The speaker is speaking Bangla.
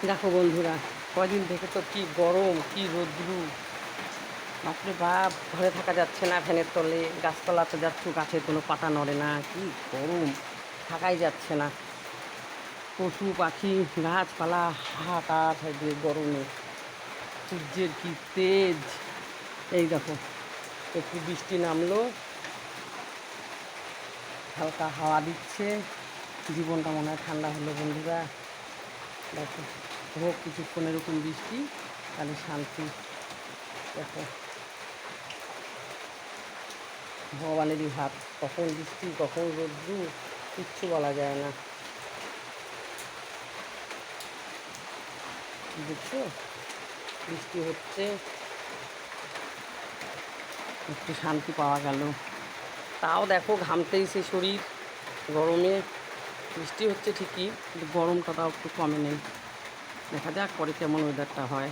দেখো বন্ধুরা, কদিন থেকে তো কি গরম, কি রৌদ্রু, বাপরে বাপ! ঘরে থাকা যাচ্ছে না, ফ্যানের তলে। গাছতলাতে যাচ্ছ, গাছের কোনো পাতা নড়ে না, কি গরম, থাকাই যাচ্ছে না। পশু পাখি গাছপালা হাহাকার থাকবে গরমে। সূর্যের কি তেজ! এই দেখো, একটু বৃষ্টি নামলো, হালকা হাওয়া দিচ্ছে, জীবনটা মনে হয় ঠান্ডা হলো বন্ধুরা। দেখো, হোক কিছুক্ষণ এরকম বৃষ্টি, তাহলে শান্তি। দেখো, ভগবানেরই হাত, কখন বৃষ্টি কখন রোদ্রু কিচ্ছু বলা যায় না। দেখছো, বৃষ্টি হচ্ছে, একটু শান্তি পাওয়া গেল। তাও দেখো, ঘামতেই সে শরীর গরমে। বৃষ্টি হচ্ছে ঠিকই, কিন্তু গরমটা তাও একটু কমে নেই। দেখা যাক পরে কেমন ওয়েদারটা হয়।